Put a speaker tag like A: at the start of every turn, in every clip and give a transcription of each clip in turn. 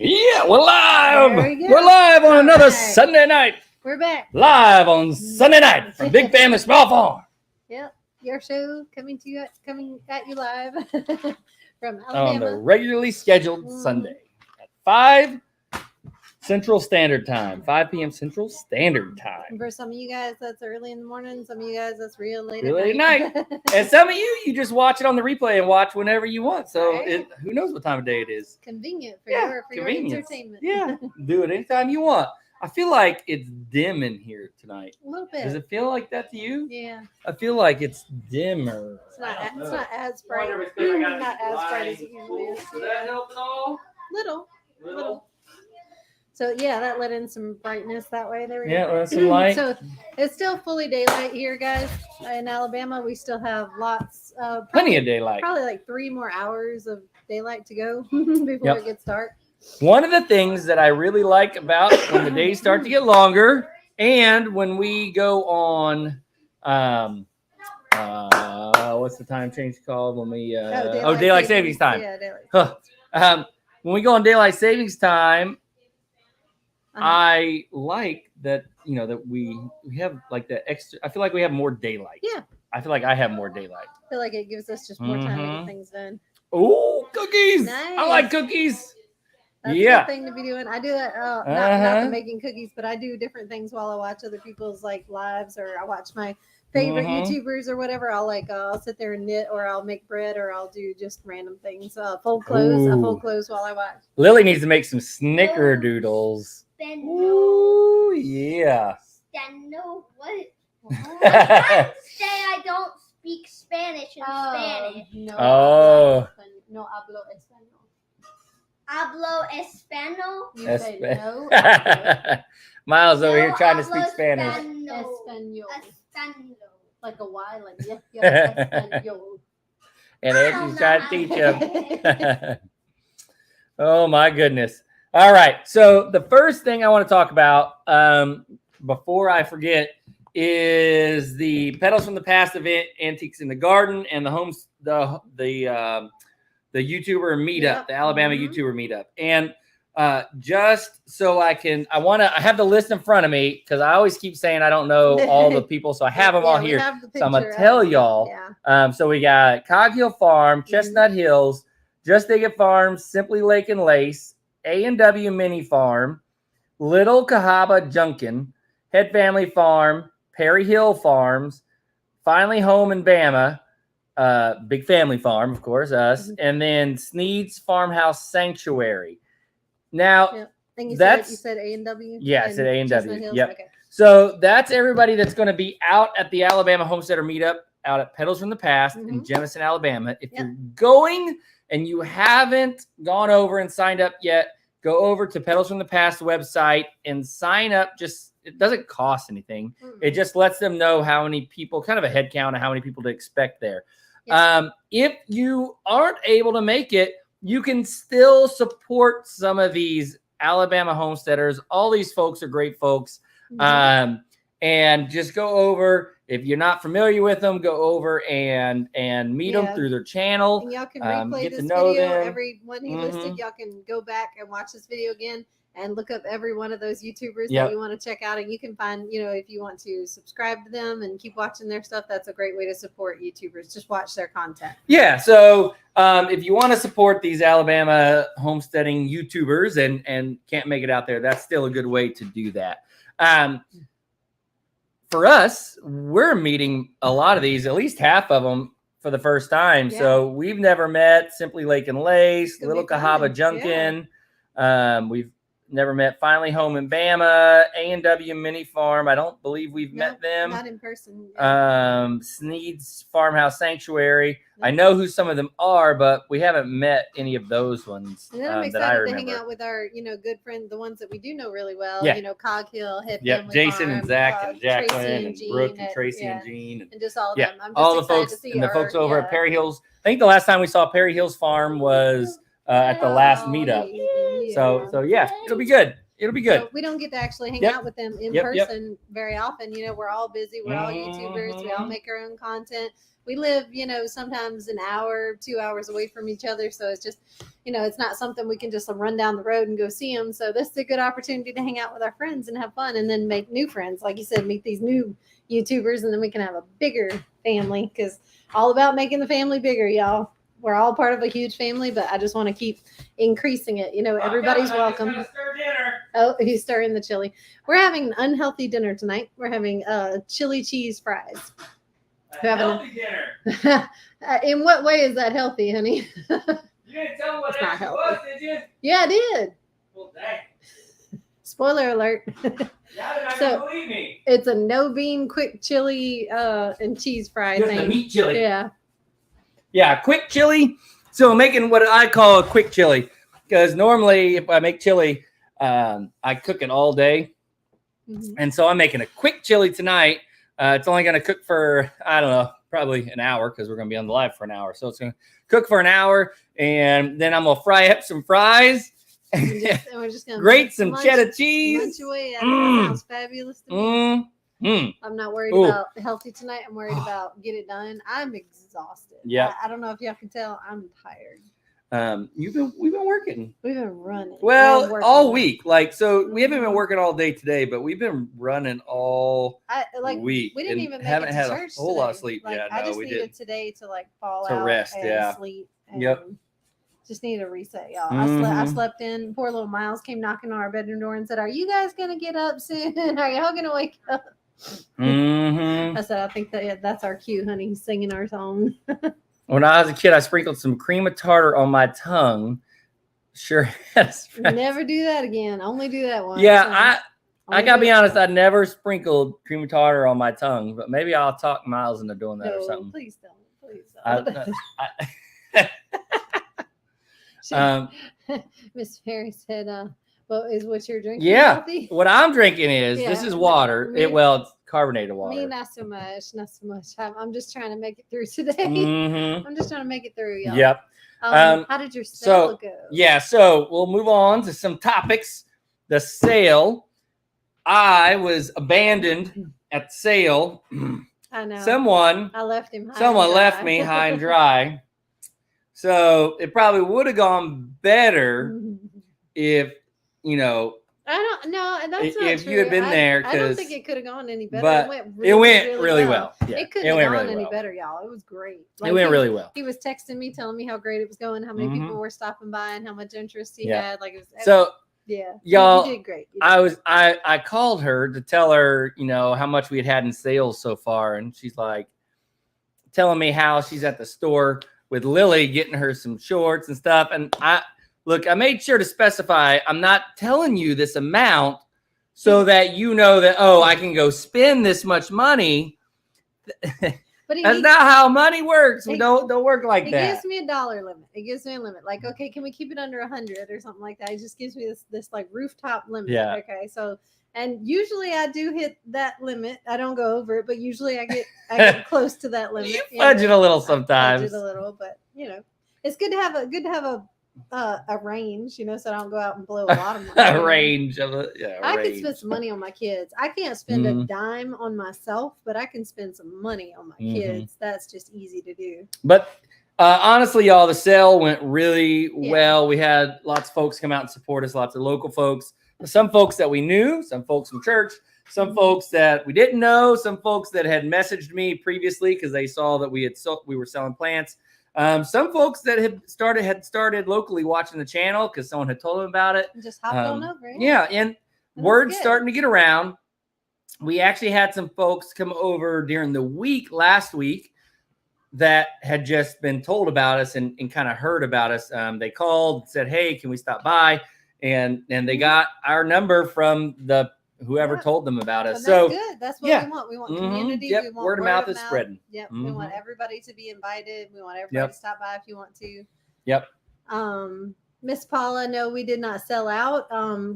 A: Yeah, we're live.
B: There we go.
A: We're live on another
B: Alright.
A: Sunday night.
B: We're back.
A: Live on Sunday night from Big Family Small Farm
B: Yep, your show coming at you live from
A: on the
B: Alabama.
A: regularly scheduled Sunday at 5 Central Standard Time, 5 p.m. Central Standard Time.
B: And for some of you guys, that's early in the morning. Some of you guys, that's real late
A: Really
B: at night.
A: And some of you just watch it on the replay and watch whenever you want. So
B: Right.
A: who knows what time of day it is?
B: Convenient for
A: Yeah,
B: your
A: convenience.
B: entertainment.
A: Yeah, do it anytime you want. I feel like it's dim in here tonight.
B: A little bit.
A: Does it feel like that to you?
B: Yeah.
A: I feel like it's dimmer.
B: It's not as bright.
A: Wonder if I got
B: Not as bright
A: light.
B: as it usually is.
A: Does that help at all?
B: Little. So yeah, that let in some brightness that way. There we
A: Yeah,
B: go.
A: well, some light.
B: So it's still fully daylight here, guys. In Alabama, we still have lots of
A: Plenty of daylight.
B: probably like 3 more hours of daylight to go before
A: Yep.
B: it gets dark.
A: One of the things that I really like about when the days start to get longer and when we go on what's the time change called when we daylight savings time.
B: Yeah, daylight.
A: Huh. When we go on daylight savings time,
B: Uh-huh.
A: I like that, that we have like the extra. I feel like we have more daylight.
B: Yeah.
A: I feel like I have more daylight.
B: I feel like it gives us just more time to
A: Mhm.
B: get things done.
A: Oh, cookies! I
B: Nice.
A: like cookies.
B: That's
A: Yeah.
B: a good thing to be doing. I do that not
A: Uh-huh.
B: the making cookies, but I do different things while I watch other people's like lives, or I watch my favorite
A: Mhm.
B: YouTubers or whatever. I'll sit there and knit, or I'll make bread, or I'll do just random things. Fold clothes. I
A: Ooh.
B: fold clothes while I watch.
A: Lily needs to make some snickerdoodles. Ooh, yeah.
C: No, what?
A: oh.
C: Say I don't speak Spanish in Spanish.
B: No,
A: Oh.
B: no hablo español.
C: Hablo español.
B: You say no. hablo
A: Miles over here
C: No
A: trying to speak
C: hablo
A: Spanish.
B: español.
C: Español.
B: Like a Y, like yeah, español.
A: And
C: I
A: Angie's
C: don't
A: trying
C: know
A: to teach
C: how
A: him. Oh my goodness. All right. So the first thing I want to talk about before I forget is the Petals from the Past event, Antiques in the Garden, and the YouTuber meetup,
B: Yep.
A: the Alabama
B: Mhm.
A: YouTuber meetup. And just so I have the list in front of me because I always keep saying I don't know all the people, so I have them all
B: we
A: here.
B: have the
A: So I'm gonna
B: picture
A: tell
B: of them.
A: y'all.
B: Yeah.
A: So we got Cog Hill Farm, Chestnut Hills, Just Dig It Farms, Simply Lake and Lace, A&W Mini Farm, Little Cahaba Junkin, Head Family Farm, Perry Hill Farms, Finally Home in Bama, Big Family Farm, of course, us, and then Sneed's Farmhouse Sanctuary. Now,
B: Yep. And you
A: That's-
B: said A&W?
A: Yeah, I said A&W.
B: Chestnut Hills?
A: Yep.
B: Okay.
A: so that's everybody that's going to be out at the Alabama Homesteader Meetup out at Petals from the Past in
B: Mhm.
A: Jemison, Alabama. If
B: Yep.
A: you're going and you haven't gone over and signed up yet, go over to Petals from the Past website and sign up. It doesn't cost anything. It just lets them know how many people, kind of a head count of how many people to expect there.
B: Yep.
A: If you aren't able to make it, you can still support some of these Alabama homesteaders. All these folks are great folks.
B: Mhm.
A: And just go over. If you're not familiar with them, go over and meet them
B: Yeah.
A: through their channel.
B: And y'all can replay
A: get to
B: this
A: know
B: video.
A: them.
B: Every one he listed, y'all can go back and watch this video again and look up every one of those YouTubers
A: Yep.
B: that you want to check out. And you can find, if you want to subscribe to them and keep watching their stuff, that's a great way to support YouTubers. Just watch their content.
A: Yeah. So if you want to support these Alabama homesteading YouTubers and can't make it out there, that's still a good way to do that. For us, we're meeting a lot of these, at least half of them for the first time.
B: Yeah.
A: So we've never met Simply Lake and Lace,
B: gonna
A: Little
B: be fun.
A: Cahaba Junkin. We've never met Finally Home in Bama, A&W Mini Farm. I don't believe we've met them.
B: Not in person.
A: Sneed's Farmhouse Sanctuary.
B: Yeah.
A: I know who some of them are, but we haven't met any of those ones
B: And then I'm
A: that I
B: excited to hang
A: remember.
B: out with our, good friend, the ones that we do know really well.
A: Yeah.
B: Cog Hill, Head
A: Yep,
B: Family
A: Jason
B: Farm,
A: and Zach and
B: Tracy
A: Jacqueline and
B: Jean
A: Brooke and
B: at-
A: Tracy
B: yeah,
A: and Jean.
B: and just all of
A: Yeah,
B: them. I'm just
A: all the
B: excited
A: folks
B: to see
A: and the
B: our-
A: folks over
B: yeah.
A: at Perry Hills. I think the last time we saw Perry Hills Farm was at the last
B: Oh,
A: meetup.
B: yeah.
A: So yeah, it'll be good. It'll be good.
B: So we don't get to actually hang
A: Yep.
B: out with them in
A: Yep.
B: person very often. You know, we're all busy. We're all YouTubers. We all make our own content. We live, you know, sometimes an hour, 2 hours away from each other. So it's just, you know, it's not something we can just run down the road and go see them. So this is a good opportunity to hang out with our friends and have fun and then make new friends. Like you said, meet these new YouTubers and then we can have a bigger family because all about making the family bigger, y'all. We're all part of a huge family, but I just want to keep increasing it. You know, everybody's welcome. Oh, he's stirring the chili. We're having an unhealthy dinner tonight. We're having chili cheese fries.
A: Healthy dinner.
B: In what way is that healthy, honey?
A: You didn't tell me what
B: It's not
A: it
B: healthy.
A: was, did you?
B: Yeah, I did.
A: Well, dang.
B: Spoiler alert.
A: Now they're not
B: So-
A: gonna believe me.
B: It's a no bean quick chili and cheese fry
A: Just the
B: thing.
A: meat chili.
B: Yeah.
A: Yeah, quick chili. So I'm making what I call a quick chili because normally if I make chili, I cook it all day.
B: Mhm.
A: And so I'm making a quick chili tonight. It's only going to cook for, I don't know, probably an hour because we're going to be on the live for an hour. So it's going to cook for an hour. And then I'm going to fry up some fries.
B: And we're just gonna
A: Grate some
B: munch-
A: cheddar
B: munch
A: cheese.
B: away at it.
A: Mm.
B: That sounds fabulous to me. I'm not worried
A: Ooh.
B: about healthy tonight. I'm worried about get it done. I'm exhausted.
A: Yeah.
B: I don't know if y'all can tell. I'm tired.
A: We've been working.
B: We've been running. and
A: Well,
B: working.
A: all week. Like, so we haven't been
B: Mhm.
A: working all day today, but we've been running all week.
B: We didn't
A: and
B: even make
A: haven't
B: it to
A: had
B: church
A: a whole lot of
B: today.
A: sleep.
B: Like,
A: Yeah,
B: I
A: no,
B: just
A: we
B: needed
A: didn't.
B: today to like fall
A: To
B: out
A: rest,
B: and
A: yeah.
B: sleep. And
A: Yep.
B: Just need a reset, y'all.
A: Mhm.
B: I slept in. Poor little Miles came knocking on our bedroom door and said, "Are you guys gonna get up soon? Are y'all gonna wake up?"
A: Mm-hmm.
B: I said, "I think that's our cue, honey. He's singing our song."
A: When I was a kid, I sprinkled some cream of tartar on my tongue. Sure. Yes.
B: Never do that again. Only do that once.
A: Yeah,
B: son.
A: I
B: Only
A: gotta
B: do
A: be
B: it
A: honest. I
B: once.
A: never sprinkled cream of tartar on my tongue, but maybe I'll talk Miles into doing that or
B: No,
A: something.
B: please don't. Please
A: I-
B: don't.
A: um,
B: Miss Mary said, "Well, is what you're drinking
A: Yeah.
B: healthy?"
A: what I'm drinking is this
B: Yeah.
A: is water.
B: Me-
A: It's carbonated
B: Me,
A: water.
B: not so much. Not so much. I'm just trying to make it through today.
A: Mm-hmm.
B: I'm just trying to make it through, y'all.
A: Yep.
B: How did your sale go?
A: Yeah, so we'll move on to some topics. The sale. I was abandoned at the sale.
B: I know.
A: Someone
B: I left him. High
A: someone
B: and
A: left
B: dry.
A: me high and dry. So it probably would have gone better if, you know,
B: I don't know. That's not
A: if
B: true.
A: you had been there,
B: I don't
A: 'cause-
B: think it could have gone any better.
A: but
B: It went
A: it went really
B: well.
A: well. Yeah,
B: It couldn't have
A: went
B: gone
A: really
B: any
A: well.
B: better, y'all. It was great.
A: It went
B: he-
A: really well.
B: He was texting me, telling me how great it was going, how many
A: Mhm.
B: people were stopping by, and how much interest he
A: Yeah.
B: had. Like, it was,
A: So
B: yeah,
A: y'all,
B: you did great. You did
A: I called her to tell her, you know, how much we had in sales so far, and she's like telling me how she's at the store with Lily getting her some shorts and stuff. And I made sure to specify I'm not telling you this amount so that you know that, oh, I can go spend this much money.
B: But
A: That's not how money works. We
B: he-
A: don't work like
B: it
A: that.
B: gives me a dollar limit. It gives me a limit. Like, okay, can we keep it under 100 or something like that? It just gives me this like rooftop limit.
A: Yeah.
B: Okay. So, and usually I do hit that limit. I don't go over it, but usually I get close to that limit.
A: You
B: you
A: fudge it
B: know.
A: a little
B: I fudge
A: sometimes.
B: it a little, but you know, it's good to have a range, you know, so I don't go out and blow a lot of money.
A: A range of it. Yeah,
B: I could
A: range.
B: spend some money on my kids. I can't spend a
A: Mhm.
B: dime on myself, but I can spend some money on my
A: Mhm.
B: kids. That's just easy to do.
A: But honestly, y'all, the sale went really
B: Yeah.
A: well. We had lots of folks come out and support us, lots of local folks, some folks that we knew, some folks from church, some
B: Mhm.
A: folks that we didn't know, some folks that had messaged me previously because they saw that we were selling plants. Some folks that had started locally watching the channel because someone had told them about it.
B: Just hopped on over.
A: Yeah, and
B: That's
A: word's
B: good.
A: starting to get around. We actually had some folks come over during the week last week that had just been told about us and kind of heard about us. They called, said, "Hey, can we stop by?" And they got our number from whoever
B: Yeah.
A: told them about us.
B: And
A: So
B: that's good. That's what
A: yeah.
B: we want. We want
A: Mhm.
B: community.
A: Yep.
B: We want
A: Word of mouth is spreading.
B: Yep. We want
A: Mhm.
B: everybody to be invited. We want everybody
A: Yep.
B: to stop by if you want to.
A: Yep.
B: Miss Paula, no, we did not sell out.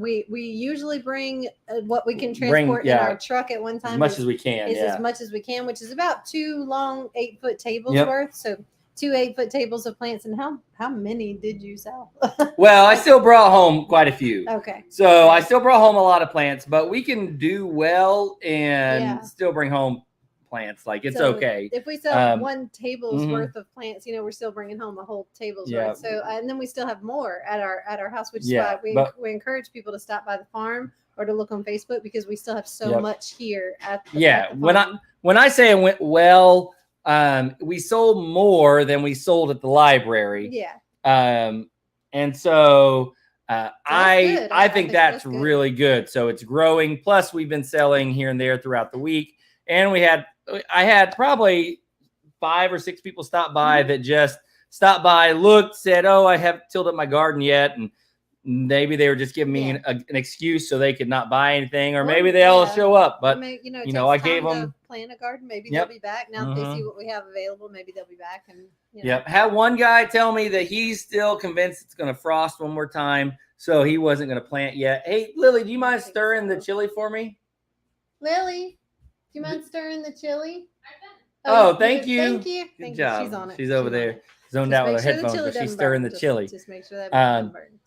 B: We usually bring what we can
A: Bring-
B: transport
A: yeah,
B: in our truck at one time.
A: as much as we can.
B: is
A: Yeah.
B: as much as we can, which is about 2 long 8-foot tables
A: Yep.
B: worth. So 2 8-foot tables of plants. And how many did you sell?
A: Well, I still brought home quite a few.
B: Okay.
A: So I still brought home a lot of plants, but we can do well and
B: Yeah.
A: still bring home plants. Like it's
B: So
A: okay.
B: if we sell one
A: mhm.
B: table's worth of plants, we're still bringing home a whole table's
A: Yeah.
B: worth. So and then we still have more at our house, which is
A: Yeah,
B: why we encourage people to stop by the farm or to look on Facebook, because we still have so
A: Yep.
B: much here at the
A: Yeah.
B: at the farm.
A: When I say it went well, we sold more than we sold at the library.
B: Yeah.
A: And so
B: good.
A: I think that's
B: good.
A: really good. So it's growing. Plus, we've been selling here and there throughout the week, and I had probably 5 or 6 people stop by that just stopped by, looked, said, "Oh, I haven't tilled up my garden yet," and maybe they were just giving me an excuse so they could not buy anything, or maybe they'll show up. But
B: I
A: gave them
B: to plant a garden. Maybe they'll be back now that they see what we have available. Maybe they'll be back. And
A: Yep. Had one guy tell me that he's still convinced it's going to frost one more time, so he wasn't going to plant yet. Hey, Lily, do you mind stirring the chili for me?
B: Lily, do you mind stirring the chili?
A: Oh, thank you.
B: Thank you.
A: Good job.
B: She's on it.
A: She's over there, zoned
B: Just
A: out with her
B: make sure the
A: headphones,
B: chili
A: but she's
B: doesn't
A: stirring
B: burn.
A: the chili.
B: Just make sure that doesn't burn.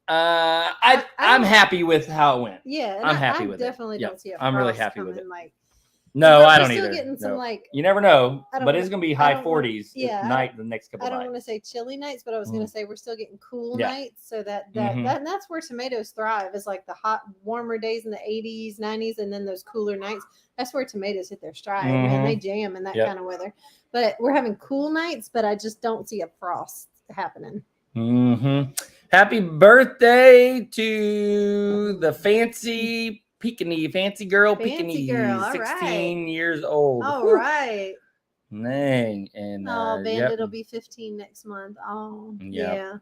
A: I'm happy with how it went.
B: Yeah, and
A: I'm happy with it.
B: Definitely don't see a
A: I'm really
B: frost
A: happy with
B: coming,
A: it.
B: Like,
A: No, I don't
B: we're still
A: either.
B: getting some,
A: No. You never know,
B: I don't
A: but it's
B: want-
A: going to be
B: I
A: high
B: don't want-
A: 40s
B: yeah,
A: at night the next couple
B: I don't
A: nights.
B: want to say chilly nights, but I was going to say we're still getting cool
A: Yeah.
B: nights. So that
A: Mhm.
B: and that's where tomatoes thrive, is like the hot, warmer days in the 80s, 90s, and then those cooler nights. That's where tomatoes hit their stride. Man, they jam in that kind of weather. But we're having cool nights, but I just don't see a frost happening.
A: Happy birthday to the fancy girl Pekingese, 16 years old.
B: All right.
A: Dang. And
B: Bandit will be 15 next month. Oh, yeah.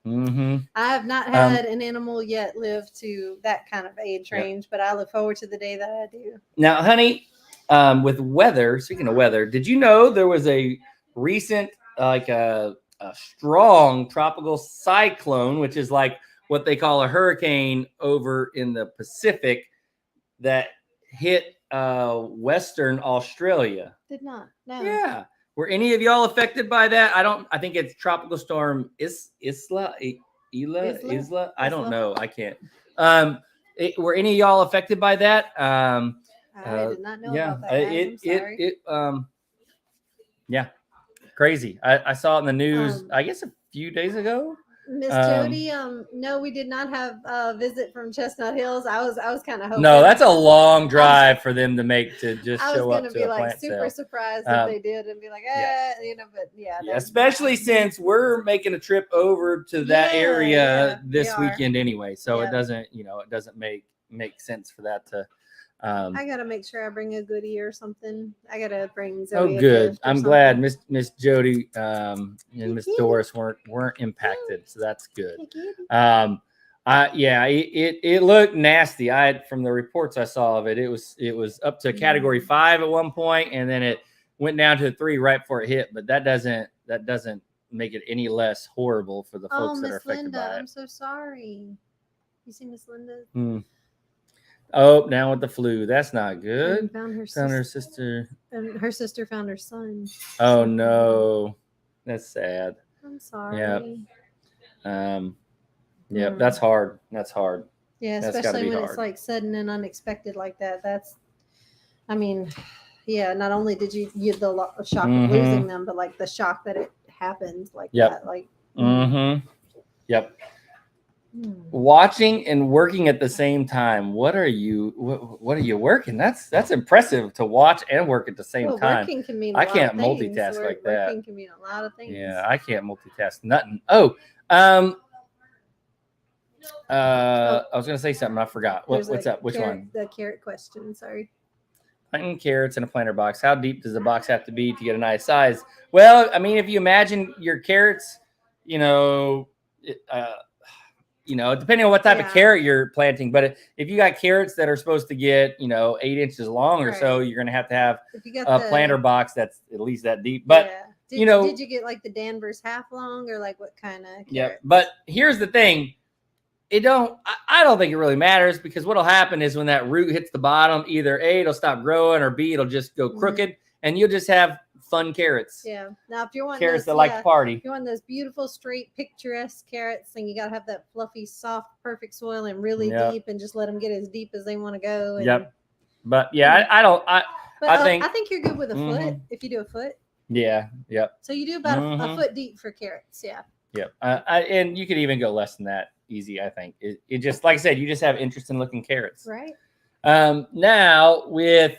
A: I
B: have not had an animal yet live to that kind of age range, but I look forward to the day that I do.
A: Now, honey, with weather, speaking of weather, did you know there was a recent, like a strong tropical cyclone, which is like what they call a hurricane over in the Pacific, that hit Western Australia?
B: Did not. No.
A: Yeah. Were any of y'all affected by that? I think it's tropical storm Isla. I don't know. I can't. Were any of y'all affected by that?
B: I did not know about that. I'm sorry.
A: Crazy. I saw it in the news, I guess a few days ago.
B: Miss Jody, no, we did not have a visit from Chestnut Hills. I was kind of hoping.
A: No, that's a long drive for them to make to just show up to a plant sale. I was going to
B: be like super surprised if they did and be like, but yeah.
A: Especially since we're making a trip over to that area this weekend anyway, so it doesn't, it doesn't make sense for that to.
B: I gotta make sure I bring a goodie or something. I gotta bring Zoe.
A: Oh, good. I'm glad Miss Jody and Miss Doris weren't impacted, so that's good. It looked nasty. From the reports I saw of it, it was up to category 5 at one point, and then it went down to 3 right before it hit. But that doesn't make it any less horrible for the folks that are affected by it.
B: I'm so sorry. You see Miss Linda?
A: Oh, now with the flu. That's not good.
B: Found her
A: sister.
B: And her sister found her son.
A: Oh, no. That's sad.
B: I'm sorry.
A: Yep. That's hard.
B: Yeah, especially when it's like sudden and unexpected like that. Not only did you get the shock of losing them, but like the shock that it happened like that. Like.
A: Yep. Watching and working at the same time. What are you working? That's impressive to watch and work at the same time.
B: Working can mean
A: I can't multitask like that.
B: Working can mean a lot of things.
A: Yeah, I can't multitask nothing. I was gonna say something. I forgot. What's up? Which one?
B: The carrot question. Sorry.
A: Planting carrots in a planter box. How deep does the box have to be to get a nice size? Well, I mean, if you imagine your carrots, depending on what type of carrot you're planting, but if you got carrots that are supposed to get, 8 inches long or so, you're going to have a planter box that's at least that deep. But,
B: did you get like the Danvers half long or like what kind of carrot?
A: Yeah. But here's the thing. I don't think it really matters, because what'll happen is when that root hits the bottom, either A, it'll stop growing, or B, it'll just go crooked, and you'll just have fun carrots.
B: Yeah. Now, if you're wanting
A: Carrots
B: those,
A: that like to party.
B: if you want those beautiful, straight, picturesque carrots, then you got to have that fluffy, soft, perfect soil and really deep, and just let them get as deep as they want to go. And,
A: Yep. But yeah, I don't.
B: But
A: I
B: I think you're good with a foot if you do a foot.
A: Yeah. Yep.
B: So you do about a foot deep for carrots. Yeah.
A: Yep. And you could even go less than that. Easy, I think. It just, like I said, you just have interest in looking carrots.
B: Right.
A: Now with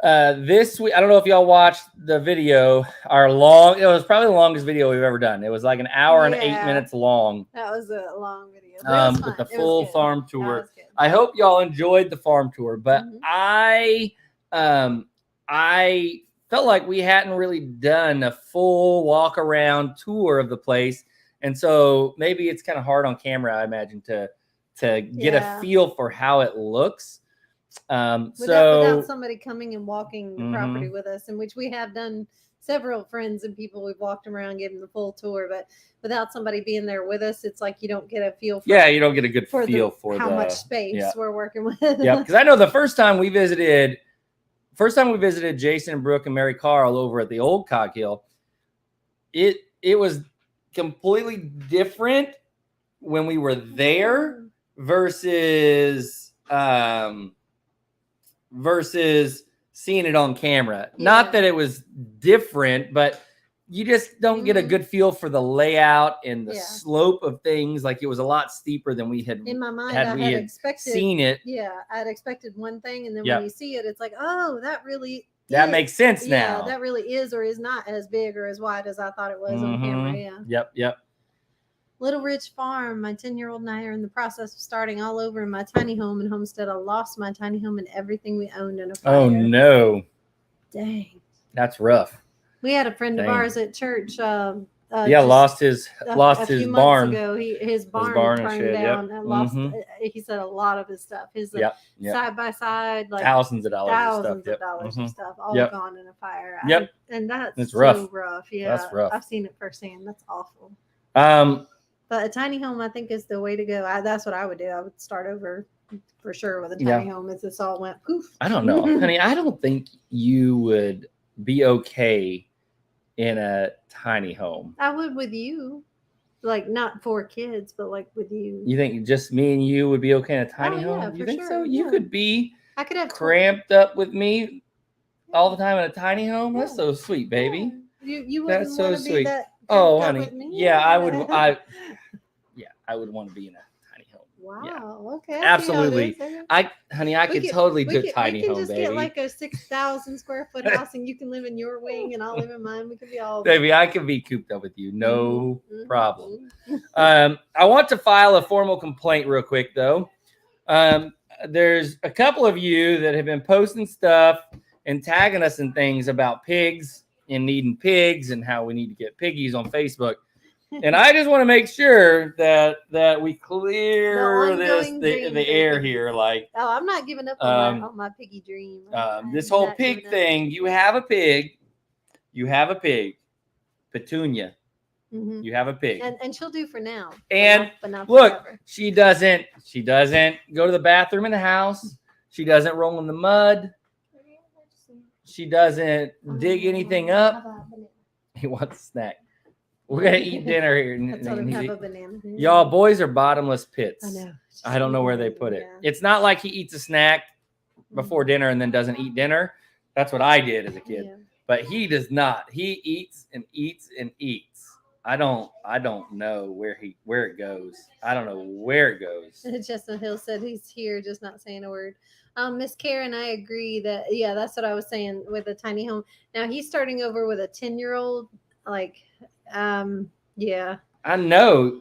A: this week, I don't know if y'all watched the video. It was probably the longest video we've ever done. It was like an hour and 8 minutes long.
B: That was a long video.
A: With the full farm tour. I hope y'all enjoyed the farm tour, but I felt like we hadn't really done a full walk around tour of the place. And so maybe it's kind of hard on camera, I imagine, to get a feel for how it looks.
B: Without somebody coming and walking the property with us, in which we have done several friends and people we've walked around, gave them the full tour, but without somebody being there with us, it's like you don't get a feel for
A: you don't get a good feel for
B: how much space we're working with.
A: Yeah, because I know the first time we visited Jason and Brooke and Mary Carl over at the old Cog Hill, it was completely different when we were there versus seeing it on camera. Not that it was different, but you just don't get a good feel for the layout and the slope of things. Like it was a lot steeper than we had.
B: In my mind, I had expected
A: seen it.
B: Yeah, I had expected one thing, and then when you see it, it's like, oh, that really
A: that makes sense now.
B: Yeah, that really is or is not as big or as wide as I thought it was on camera. Yeah.
A: Yep.
B: Little Ridge Farm. My 10-year-old and I are in the process of starting all over in my tiny home in Homestead. I lost my tiny home and everything we owned in a fire.
A: Oh no!
B: Dang,
A: that's rough.
B: We had a friend of ours at church.
A: Lost his barn.
B: Ago. His barn burned down and lost. He said a lot of his stuff. His side by side, like
A: thousands of dollars
B: of stuff, all gone in a fire. And that's
A: rough.
B: So rough. Yeah,
A: that's rough.
B: I've seen it firsthand. That's awful. But a tiny home, I think, is the way to go. That's what I would do. I would start over for sure with a tiny home if this all went poof.
A: I don't know, honey. I don't think you would be okay in a tiny home.
B: I would with you. Like not 4 kids, but like with you.
A: You think just me and you would be okay in a tiny home?
B: Yeah,
A: you think
B: sure.
A: so? You could be
B: I could have
A: cramped up with me all the time in a tiny home. That's so sweet, baby.
B: You wouldn't
A: That's so
B: want to be
A: sweet.
B: That
A: oh, honey. Yeah, I would. I would want to be in a tiny home.
B: Wow.
A: Yeah.
B: Okay.
A: Absolutely. Honey, I could totally do a tiny home, baby.
B: We can just get like a 6,000 square foot house, and you can live in your wing, and I'll live in mine. We could be all.
A: Baby, I could be cooped up with you, no problem. I want to file a formal complaint real quick, though. There's a couple of you that have been posting stuff and tagging us in things about pigs and needing pigs and how we need to get piggies on Facebook. And I just want to make sure that we clear the air here. Like,
B: I'm not giving up on my piggy dream.
A: This whole pig thing. You have a pig. Petunia. You have a pig.
B: And she'll do for now.
A: And
B: but not
A: look,
B: forever.
A: she doesn't go to the bathroom in the house. She doesn't roll in the mud. She doesn't dig anything up. He wants a snack. We're gonna eat dinner here. Y'all, boys are bottomless pits.
B: I know.
A: I don't know where they put it. It's not like he eats a snack before dinner and then doesn't eat dinner. That's what I did as a kid. But he does not. He eats and eats and eats. I don't know where it goes. I don't know where it goes.
B: Justin Hill said he's here, just not saying a word. Miss Karen, I agree that that's what I was saying with a tiny home. Now he's starting over with a 10-year-old. Like,
A: I know.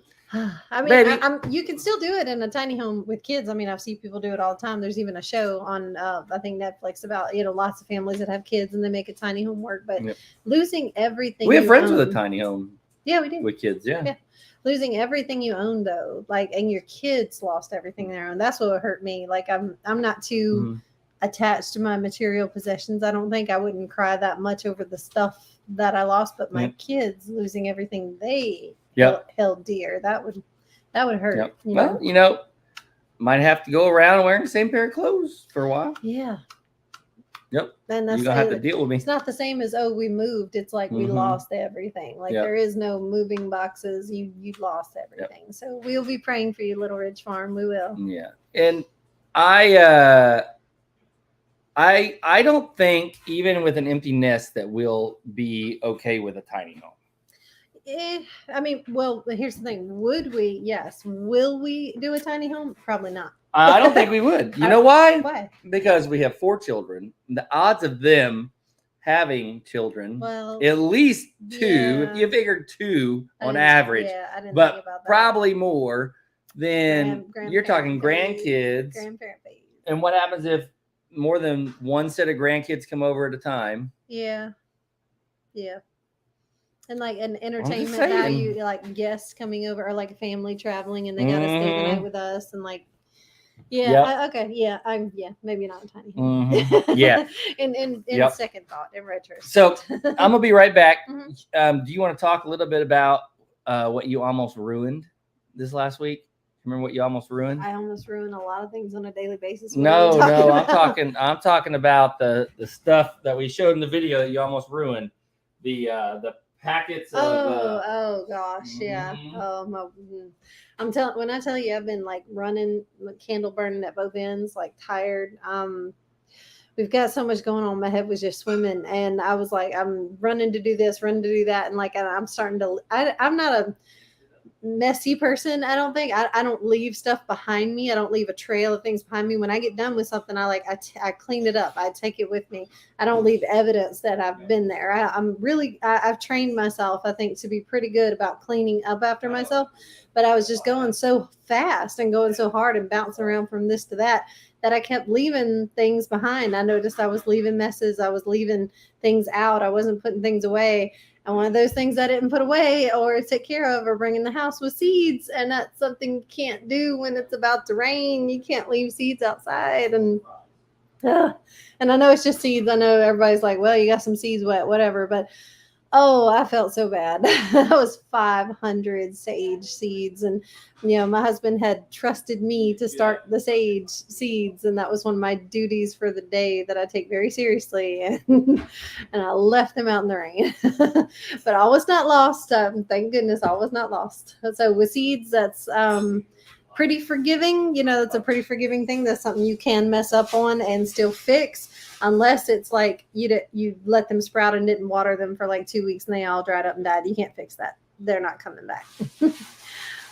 B: I mean, you can still do it in a tiny home with kids. I mean, I've seen people do it all the time. There's even a show on, I think Netflix about, lots of families that have kids and they make a tiny home work. But losing everything.
A: We have friends with a tiny home.
B: Yeah, we do.
A: With kids, yeah.
B: Losing everything you own, though, like, and your kids lost everything they own. That's what hurt me. Like, I'm not too attached to my material possessions. I don't think I wouldn't cry that much over the stuff that I lost, but my kids losing everything they held dear, that would hurt.
A: Well, might have to go around wearing the same pair of clothes for a while.
B: Yeah.
A: Yep.
B: And
A: You're
B: that's
A: gonna have to deal with me.
B: it's not the same as we moved. It's like we lost everything. Like there is no moving boxes. You lost everything. So we'll be praying for you, Little Ridge Farm. We will.
A: Yeah. And I don't think even with an empty nest that we'll be okay with a tiny home.
B: I mean, well, here's the thing. Would we? Yes. Will we do a tiny home? Probably not.
A: I don't think we would. You know why?
B: Why?
A: Because we have 4 children. The odds of them having children,
B: well,
A: at least 2,
B: yeah.
A: if you figured 2 on average,
B: I didn't
A: but
B: think about that.
A: probably more than you're talking grandkids.
B: Grandparent phase.
A: And what happens if more than one set of grandkids come over at a time?
B: Yeah. Yeah. And like an entertainment value, like guests coming over or like a family traveling and they got to stay the night with us and like, okay. Yeah. Maybe not a tiny home.
A: Yeah.
B: in second thought, in retrospect.
A: So I'm going to be right back. Do you want to talk a little bit about what you almost ruined this last week? Remember what you almost ruined?
B: I almost ruin a lot of things on a daily basis.
A: No, I'm talking about the stuff that we showed in the video that you almost ruined. The packets of
B: oh gosh, yeah. When I tell you I've been like running, candle burning at both ends, like tired. We've got so much going on. My head was just swimming, and I was like, I'm running to do this, running to do that, and like I'm starting to. I'm not a messy person. I don't think I don't leave stuff behind me. I don't leave a trail of things behind me. When I get done with something, I clean it up. I take it with me. I don't leave evidence that I've been there. I've trained myself, I think, to be pretty good about cleaning up after myself. But I was just going so fast and going so hard and bouncing around from this to that I kept leaving things behind. I noticed I was leaving messes. I was leaving things out. I wasn't putting things away. And one of those things I didn't put away or take care of or bring in the house was seeds. And that's something you can't do when it's about to rain. You can't leave seeds outside. And I know it's just seeds. I know everybody's like, well, you got some seeds wet, whatever. But, I felt so bad. That was 500 sage seeds. And, my husband had trusted me to start the sage seeds. And that was one of my duties for the day that I take very seriously. And I left them out in the rain. But I was not lost. Thank goodness I was not lost. So with seeds, that's pretty forgiving. That's a pretty forgiving thing. That's something you can mess up on and still fix. Unless it's like you let them sprout and didn't water them for like 2 weeks and they all dried up and died. You can't fix that. They're not coming back.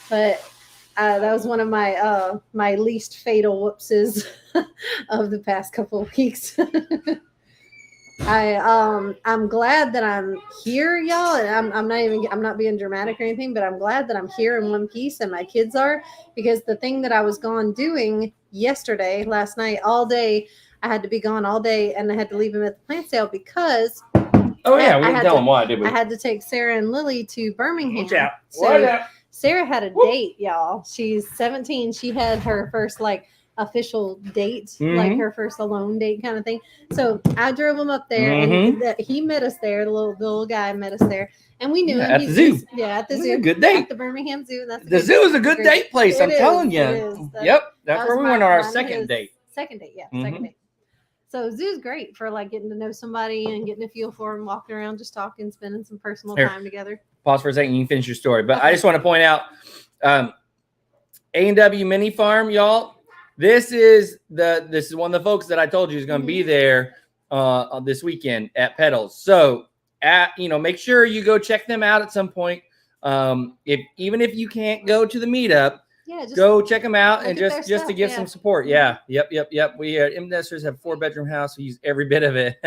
B: But that was one of my my least fatal whoopses of the past couple of weeks. I'm glad that I'm here, y'all, and I'm not being dramatic or anything, but I'm glad that I'm here in one piece and my kids are, because the thing that I was gone doing last night, all day, I had to be gone all day and I had to leave them at the plant sale because
A: we didn't tell them why, did we?
B: I had to take Sarah and Lily to Birmingham.
A: Watch out.
B: So Sarah had a date, y'all. She's 17. She had her first official date, like her first alone date kind of thing. So I drove him up there and he met us there. The little guy met us there. And we knew him.
A: At the zoo.
B: At the zoo.
A: A good date.
B: At the Birmingham Zoo. And
A: the zoo is a good date place, I'm telling you. That's where we went on our second date.
B: Second date. So zoo's great for getting to know somebody and getting a feel for them, walking around, just talking, spending some personal time together.
A: Pause for a second. You can finish your story. But I just want to point out A&W Mini Farm, y'all. This is one of the folks that I told you is going to be there this weekend at Pedals. So make sure you go check them out at some point. Even if you can't go to the meetup, just go check them out and just to give some support. Yep. We investors have 4-bedroom house. We use every bit of it.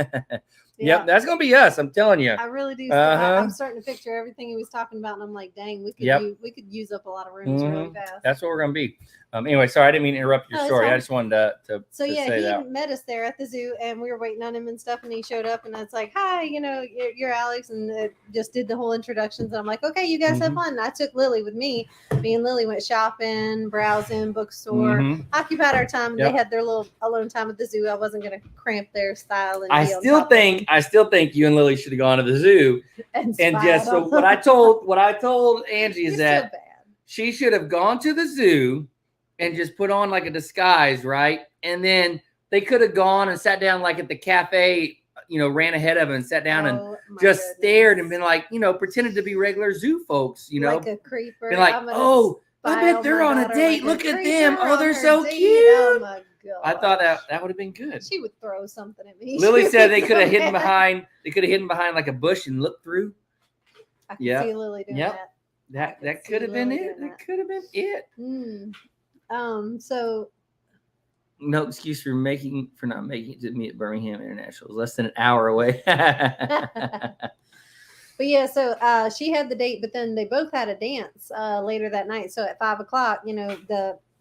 A: Yep, that's gonna be us. I'm telling you.
B: I really do. I'm starting to picture everything he was talking about, and I'm like, dang, we could use up a lot of rooms really fast.
A: That's what we're gonna be. Anyway, sorry, I didn't mean to interrupt your story. I just wanted to say
B: he met us there at the zoo, and we were waiting on him and stuff, and he showed up, and it's like, hi, you're Alex, and just did the whole introductions, and I'm like, okay, you guys have fun. And I took Lily with me. Me and Lily went shopping, browsing, bookstore, occupied our time. They had their little alone time at the zoo. I wasn't gonna cramp their style. And
A: I still think you and Lily should have gone to the zoo. And just so what I told Angie is that she should have gone to the zoo and just put on like a disguise, right? And then they could have gone and sat down like at the cafe, ran ahead of him and sat down and just stared and been like, pretended to be regular zoo folks,
B: like a creeper.
A: Been like, oh, I bet they're on a date. Look at them. Oh, they're so cute.
B: Oh my god!
A: I thought that would have been good.
B: She would throw something at me.
A: Lily said they could have hidden behind. They could have hidden behind like a bush and looked through.
B: I can see Lily doing that.
A: That could have been it. That could have been it.
B: So.
A: No excuse for not making it to me at Birmingham International. It was less than an hour away.
B: But yeah, so she had the date, but then they both had a dance later that night. So at 5 o'clock,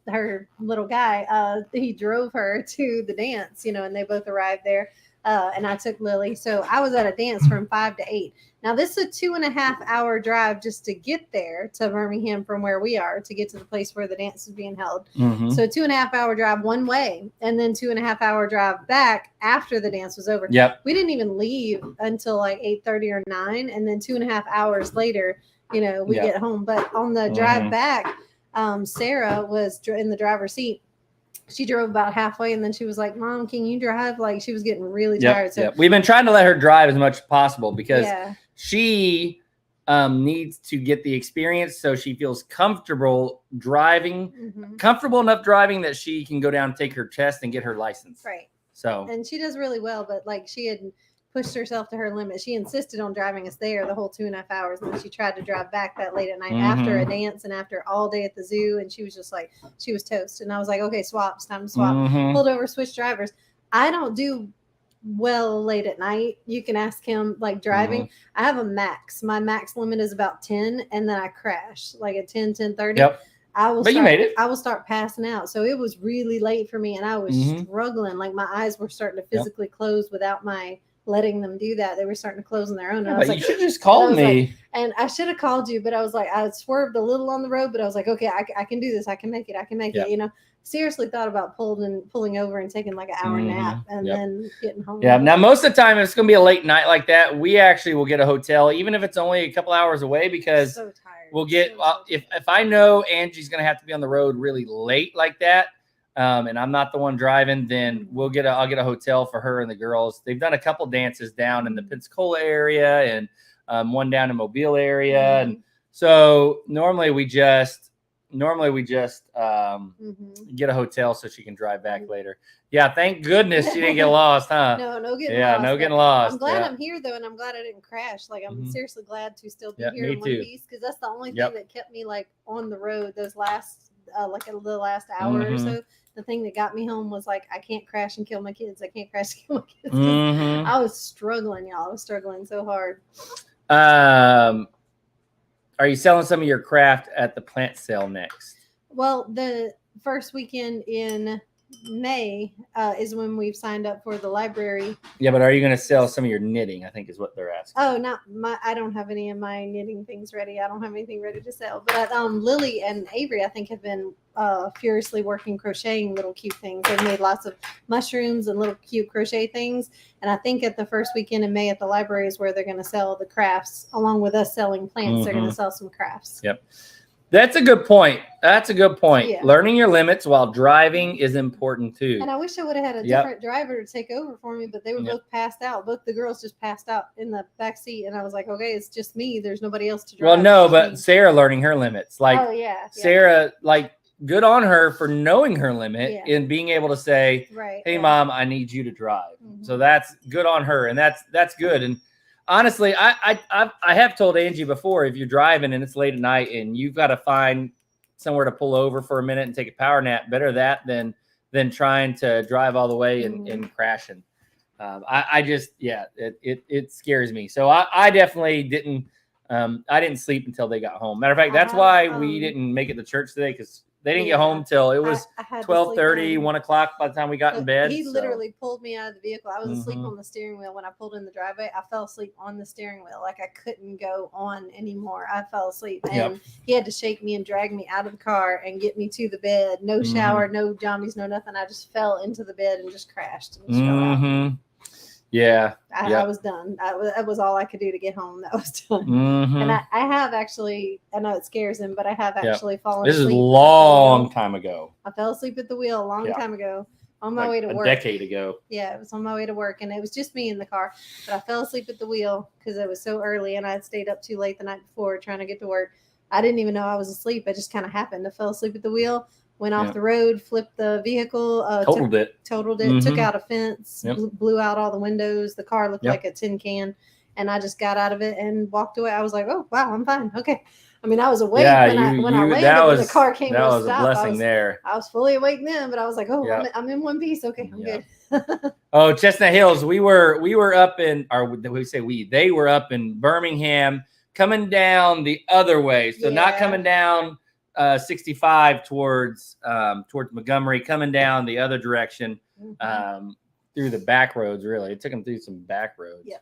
B: her little guy, he drove her to the dance, and they both arrived there. And I took Lily. So I was at a dance from 5 to 8. Now, this is a 2.5 hour drive just to get there to Birmingham from where we are to get to the place where the dance is being held.
A: Mm-hmm.
B: So 2.5 hour drive one way and then 2.5 hour drive back after the dance was over.
A: Yep.
B: We didn't even leave until like 8:30 or 9. And then 2.5 hours later, we get home. But on the drive back, Sarah was in the driver's seat. She drove about halfway and then she was like, Mom, can you drive? Like she was getting really tired. So
A: we've been trying to let her drive as much as possible because she needs to get the experience so she feels comfortable driving, comfortable enough driving that she can go down and take her test and get her license.
B: Right.
A: So,
B: and she does really well, but like she had pushed herself to her limit. She insisted on driving us there the whole 2.5 hours. And then she tried to drive back that late at night after a dance and after all day at the zoo. And she was just like, she was toast. And I was like, okay, swap. It's time to swap. Pulled over, switched drivers. I don't do well late at night. You can ask him like driving. I have a max. My max limit is about 10 and then I crash like at 10:30.
A: Yep.
B: You made it. I will start passing out. So it was really late for me and I was struggling. Like my eyes were starting to physically close without my letting them do that. They were starting to close on their own. And I was
A: you
B: like,
A: should just call me.
B: And I should have called you, but I was like, I swerved a little on the road, but I was like, okay, I can do this. I can make it. Seriously thought about pulling over and taking like an hour nap and then getting home.
A: Yeah. Now, most of the time, if it's going to be a late night like that, we actually will get a hotel, even if it's only a couple hours away, because
B: so tired.
A: We'll get, if I know Angie's going to have to be on the road really late like that, and I'm not the one driving, then I'll get a hotel for her and the girls. They've done a couple dances down in the Pensacola area and one down in Mobile area. And so normally we just get a hotel so she can drive back later. Yeah. Thank goodness she didn't get lost, huh?
B: No getting lost.
A: No getting lost.
B: I'm glad I'm here though. And I'm glad I didn't crash. Like I'm seriously glad to still be here in one piece. Cause that's the only thing that kept me like on the road those last, the last hour or so. The thing that got me home was like, I can't crash and kill my kids. I can't crash and kill my kids. I was struggling, y'all. I was struggling so hard.
A: Are you selling some of your craft at the plant sale next?
B: Well, the first weekend in May is when we've signed up for the library.
A: Yeah, but are you going to sell some of your knitting? I think is what they're asking.
B: Oh, I don't have any of my knitting things ready. I don't have anything ready to sell. But Lily and Avery, I think, have been furiously working crocheting little cute things. They've made lots of mushrooms and little cute crochet things. And I think at the first weekend in May at the library is where they're going to sell the crafts along with us selling plants. They're going to sell some crafts.
A: Yep. That's a good point. Yeah. Learning your limits while driving is important too.
B: And I wish I would have had a different driver to take over for me, but they were both passed out. Both the girls just passed out in the back seat. And I was like, okay, it's just me. There's nobody else to drive.
A: Well, no, but Sarah learning her limits. Like, Sarah, like, good on her for knowing her limit and being able to say, hey, Mom, I need you to drive. So that's good on her. And that's good. And honestly, I have told Angie before, if you're driving and it's late at night and you've got to find somewhere to pull over for a minute and take a power nap, better that than trying to drive all the way and crashing. It scares me. So I definitely didn't sleep until they got home. Matter of fact, that's why we didn't make it to church today, because they didn't get home till it was 12:30, 1 o'clock by the time we got in bed.
B: He literally pulled me out of the vehicle. I was asleep on the steering wheel when I pulled in the driveway. I fell asleep on the steering wheel. Like I couldn't go on anymore. I fell asleep. And he had to shake me and drag me out of the car and get me to the bed. No shower, no jammies, no nothing. I just fell into the bed and just crashed. And just fell out.
A: Yeah.
B: I was done. That was all I could do to get home. That was done. And I have actually, I know it scares him, but I have actually fallen asleep.
A: This is a long time ago.
B: I fell asleep at the wheel a long time ago. on my
A: like
B: way to
A: a
B: work.
A: decade ago.
B: Yeah, it was on my way to work, and it was just me in the car. But I fell asleep at the wheel because it was so early, and I had stayed up too late the night before trying to get to work. I didn't even know I was asleep. It just kind of happened. I fell asleep at the wheel, went off the road, flipped the vehicle,
A: Totaled it,
B: took out a fence, blew out all the windows. The car looked like a tin can, and I just got out of it and walked away. I was like, oh, wow, I'm fine. Okay. I mean, I was awake when I landed, and the car came to a stop.
A: That was a blessing there.
B: I was fully awake then, but I was like, oh, I'm in one piece. Okay, I'm good.
A: Oh, Chestnut Hills. We were up in, or they were up in Birmingham, coming down the other way. So not coming down 65 towards Montgomery, coming down the other direction through the back roads. Really, it took them through some back roads.
B: Yeah.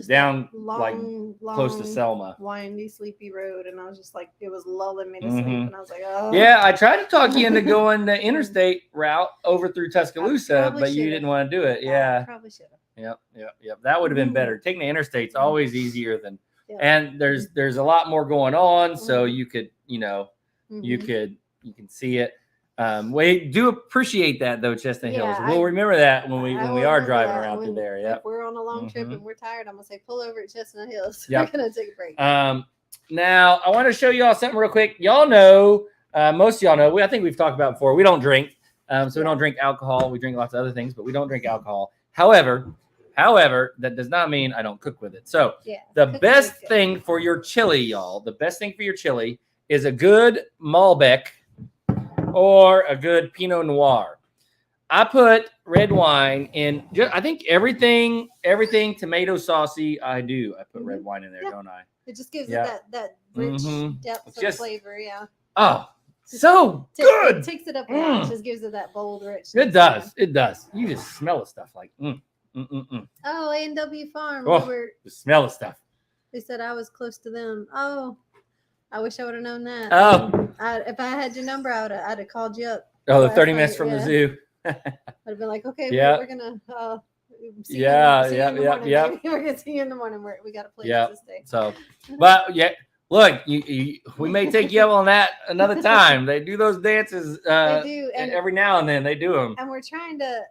A: Down long, close to Selma,
B: windy, sleepy road, and I was just like, it was lulling me to sleep, and I was like, oh.
A: Yeah, I tried to talk you into going the interstate route over over Tuscaloosa, but you didn't want to do it. Yeah,
B: I probably should have.
A: Yep. That would have been better. Taking the interstate's always easier than, and there's a lot more going on, so you could, you can see it. We do appreciate that though, Chestnut Hills. We'll remember that when we are driving around through there. Yeah,
B: if we're on a long trip and we're tired, I'm gonna say pull over at Chestnut Hills.
A: Yep.
B: We're gonna take a break.
A: Now I want to show you all something real quick. Y'all know, most of y'all know. I think we've talked about it before. We don't drink, so we don't drink alcohol. We drink lots of other things, but we don't drink alcohol. However, that does not mean I don't cook with it. So the best thing for your chili, y'all, the best thing for your chili is a good Malbec or a good Pinot Noir. I put red wine in. I think everything tomato saucy. I put red wine in there, don't I?
B: It just gives it that rich depth of flavor. Yeah.
A: Oh, so good.
B: It takes it up. It just gives it that bold, rich.
A: It does. It does. You just smell the stuff like.
B: Oh, A&W Farm.
A: Oh, the smell of stuff.
B: They said I was close to them. Oh, I wish I would have known that.
A: Oh,
B: if I had your number, I'd have called you up.
A: Oh, the 30 minutes from the zoo.
B: I'd have been like, okay, we're gonna see you in the morning. We're gonna see you in the morning. We got a place to stay.
A: So, but look, we may take you up on that another time. They do those dances. They do, and every now and then they do them.
B: And we're trying to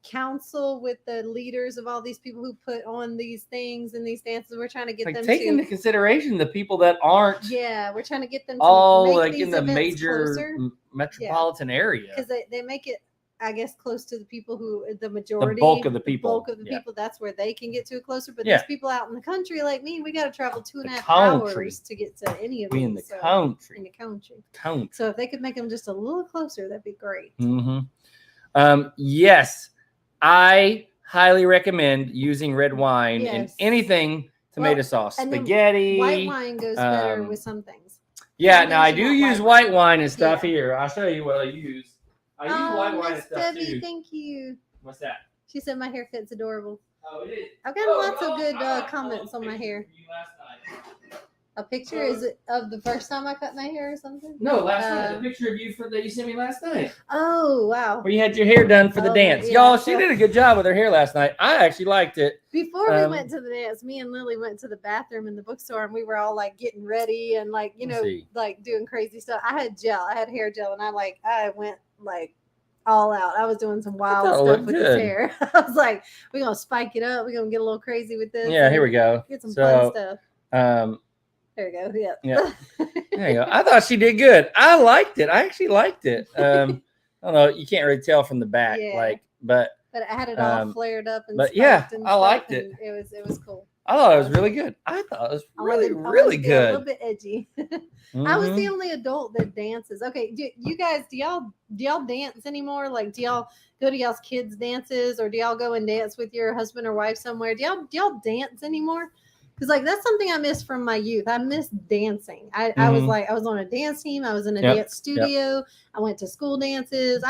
B: counsel with the leaders of all these people who put on these things and these dances. We're trying to get them
A: take into consideration the people that aren't.
B: Yeah, we're trying to get them
A: all
B: make
A: like
B: these
A: in the major
B: closer.
A: Metropolitan area,
B: because they make it, I guess, close to the people who the majority,
A: the bulk of the people.
B: People. That's where they can get to it closer. But these people out in the country like me, we got to travel 2.5 hours to get to any of these.
A: In the country.
B: In the country. So if they could make them just a little closer, that'd be great.
A: Yes. I highly recommend using red wine in anything tomato sauce, spaghetti.
B: White wine goes better with some things.
A: Yeah, now I do use white wine and stuff here. I'll show you what I use. I use white wine and stuff
B: Debbie,
A: too.
B: Thank you.
A: What's that?
B: She said my hair fits adorable.
A: Oh, it is.
B: I've got lots of good comments on my hair. A picture is it of the first time I cut my hair or something?
A: No, last night. A picture of you that you sent me last night.
B: Oh, wow.
A: Where you had your hair done for the dance. Y'all, she did a good job with her hair last night. I actually liked it.
B: Before we went to the dance, me and Lily went to the bathroom in the bookstore, and we were all like getting ready and like, like doing crazy stuff. I had hair gel, and I went like all out. I was doing some wild stuff with this hair. I was like, we're going to spike it up. We're going to get a little crazy with this.
A: Yeah, here we go.
B: Get some fun stuff. There we go.
A: Yeah. There you go. I thought she did good. I liked it. I actually liked it. I don't know. You can't really tell from the back, but
B: I had it all flared up and
A: I liked it.
B: It was cool.
A: I thought it was really good. I thought it was really good.
B: A little bit edgy. I was the only adult that dances. Okay, do y'all dance anymore? Like, do y'all go to y'all's kids' dances, or do y'all go and dance with your husband or wife somewhere? Do y'all dance anymore? Because like that's something I miss from my youth. I miss dancing. I was on a dance team. I was in a dance studio. I went to school dances.